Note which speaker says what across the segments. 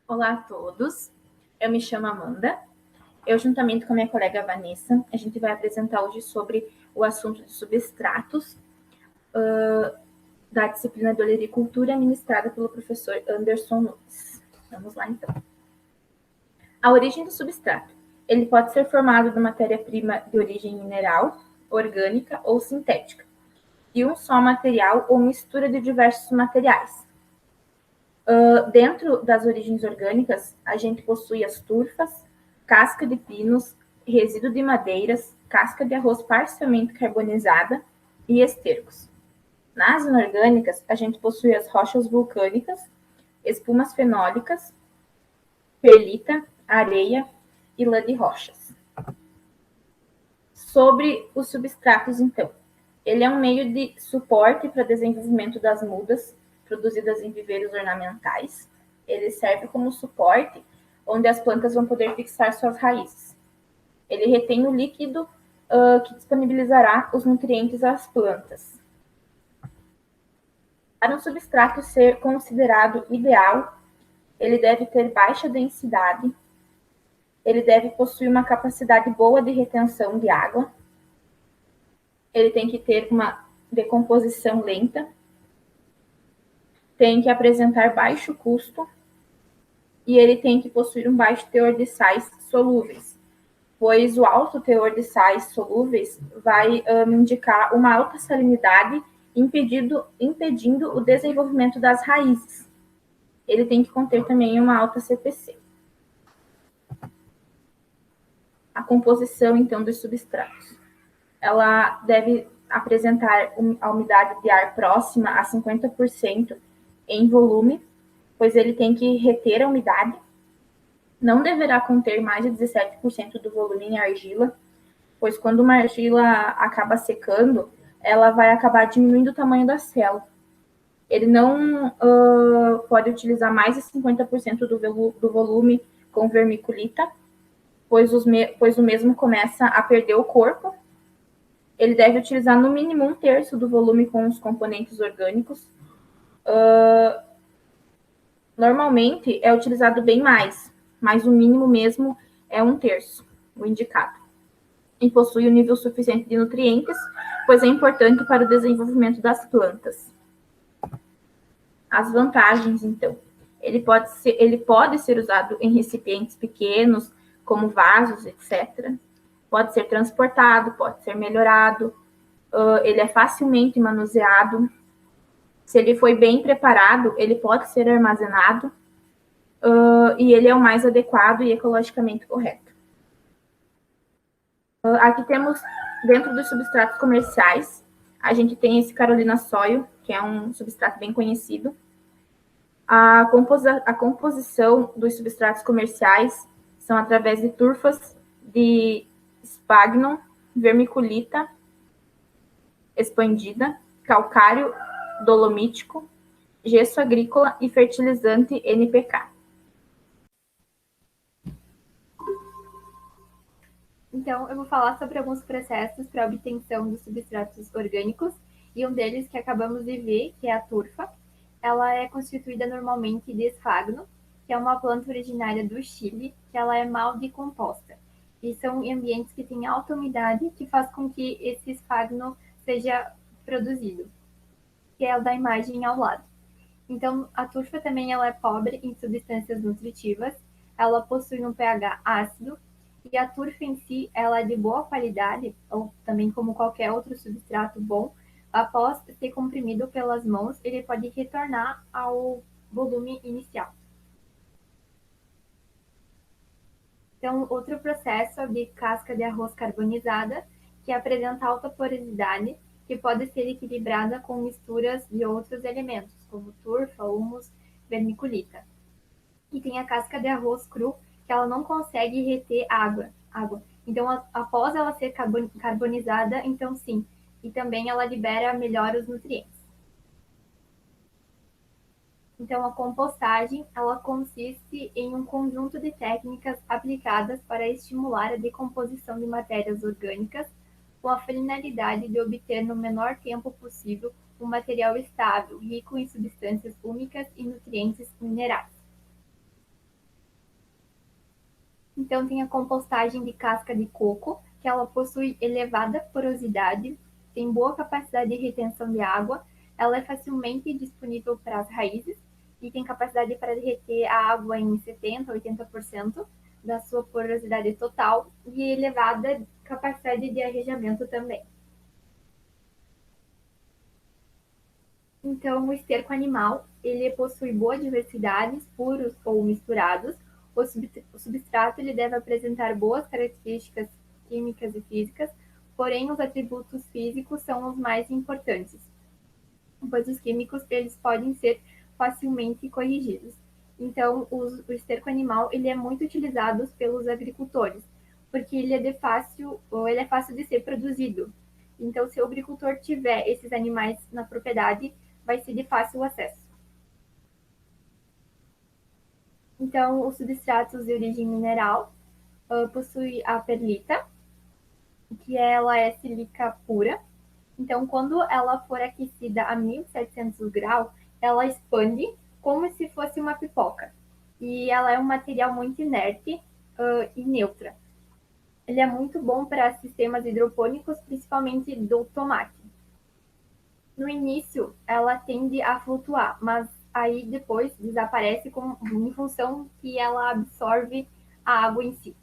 Speaker 1: Olá a todos, eu me chamo Amanda. Eu, juntamente com a minha colega Vanessa, a gente vai apresentar hoje sobre o assunto de substratos da disciplina de Olericultura, ministrada pelo professor Anderson Nunes. Vamos lá, então. A origem do substrato. Ele pode ser formado de matéria-prima de origem mineral, orgânica ou sintética, de um só material ou mistura de diversos materiais. Dentro das origens orgânicas, a gente possui as turfas, casca de pinos, resíduo de madeiras, casca de arroz parcialmente carbonizada e estercos. Nas inorgânicas, a gente possui as rochas vulcânicas, espumas fenólicas, perlita, areia e lã de rochas. Sobre os substratos, então. Ele é um meio de suporte para desenvolvimento das mudas produzidas em viveiros ornamentais. Ele serve como suporte onde as plantas vão poder fixar suas raízes. Ele retém o líquido que disponibilizará os nutrientes às plantas. Para um substrato ser considerado ideal, ele deve ter baixa densidade, ele deve possuir uma capacidade boa de retenção de água, ele tem que ter uma decomposição lenta, tem que apresentar baixo custo e ele tem que possuir um baixo teor de sais solúveis, pois o alto teor de sais solúveis vai indicar uma alta salinidade, impedindo o desenvolvimento das raízes. Ele tem que conter também uma alta CPC. A composição, então, dos substratos. Ela deve apresentar a umidade de ar próxima a 50% em volume, pois ele tem que reter a umidade. Não deverá conter mais de 17% do volume em argila, pois quando uma argila acaba secando, ela vai acabar diminuindo o tamanho da célula. Ele não pode utilizar mais de 50% do volume com vermiculita, pois o mesmo começa a perder o corpo. Ele deve utilizar no mínimo 1/3 do volume com os componentes orgânicos. Normalmente é utilizado bem mais, mas o mínimo mesmo é 1/3, o indicado. E possui o nível suficiente de nutrientes, pois é importante para o desenvolvimento das plantas. As vantagens, então. Ele pode ser usado em recipientes pequenos, como vasos, etc. Pode ser transportado, pode ser melhorado. Ele é facilmente manuseado. Se ele foi bem preparado, ele pode ser armazenado. E ele é o mais adequado e ecologicamente correto. Aqui temos, dentro dos substratos comerciais, a gente tem esse Carolina Soil, que é um substrato bem conhecido. A composição dos substratos comerciais são através de turfas de sphagnum, vermiculita expandida, calcário dolomítico, gesso agrícola e fertilizante NPK.
Speaker 2: Então, eu vou falar sobre alguns processos para a obtenção dos substratos orgânicos, e um deles que acabamos de ver, que é a turfa. Ela é constituída normalmente de esfagno, que é uma planta originária do Chile, que ela é mal decomposta. E são em ambientes que têm alta umidade, que faz com que esse esfagno seja produzido, que é o da imagem ao lado. Então, a turfa também ela é pobre em substâncias nutritivas, ela possui um pH ácido, e a turfa em si ela é de boa qualidade, ou também como qualquer outro substrato bom, após ser comprimido pelas mãos, ele pode retornar ao volume inicial. Então, outro processo é de casca de arroz carbonizada, que apresenta alta porosidade, que pode ser equilibrada com misturas de outros elementos, como turfa, humus, vermiculita. E tem a casca de arroz cru, que ela não consegue reter água. Então, após ela ser carbonizada, então sim. E também ela libera melhor os nutrientes. Então, a compostagem, ela consiste em um conjunto de técnicas aplicadas para estimular a decomposição de matérias orgânicas, com a finalidade de obter no menor tempo possível um material estável, rico em substâncias úmicas e nutrientes minerais. Então, tem a compostagem de casca de coco, que ela possui elevada porosidade, tem boa capacidade de retenção de água, ela é facilmente disponível para as raízes e tem capacidade para reter a água em 70% a 80% da sua porosidade total e elevada capacidade de arejamento também. Então, o esterco animal, ele possui boa diversidade, puros ou misturados. O substrato ele deve apresentar boas características químicas e físicas, porém os atributos físicos são os mais importantes, pois os químicos eles podem ser facilmente corrigidos. Então, o esterco animal ele é muito utilizado pelos agricultores, porque ele é fácil de ser produzido. Então, se o agricultor tiver esses animais na propriedade, vai ser de fácil acesso. Então, os substratos de origem mineral possui a perlita, que ela é sílica pura. Então, quando ela for aquecida a 1700 graus, ela expande como se fosse uma pipoca. E ela é um material muito inerte e neutra. Ele é muito bom para sistemas hidropônicos, principalmente do tomate. No início, ela tende a flutuar, mas aí depois desaparece em função que ela absorve a água em si.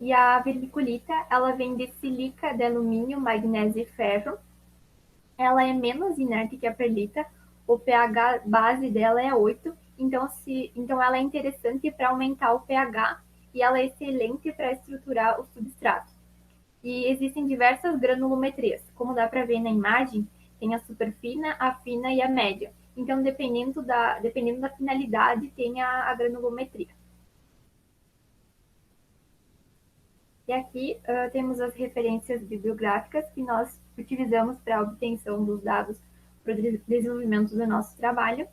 Speaker 2: E a vermiculita, ela vem de sílica de alumínio, magnésio e ferro. Ela é menos inerte que a perlita, o pH base dela é 8, então ela é interessante para aumentar o pH e ela é excelente para estruturar o substrato. E existem diversas granulometrias. Como dá para ver na imagem, tem a superfina, a fina e a média. Então, dependendo da finalidade, tem a granulometria. E aqui temos as referências bibliográficas que nós utilizamos para a obtenção dos dados para o desenvolvimento do nosso trabalho.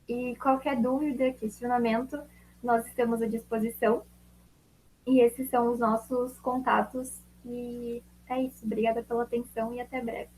Speaker 2: E qualquer dúvida, questionamento, nós estamos à disposição. E esses são os nossos contatos. E é isso. Obrigada pela atenção e até breve.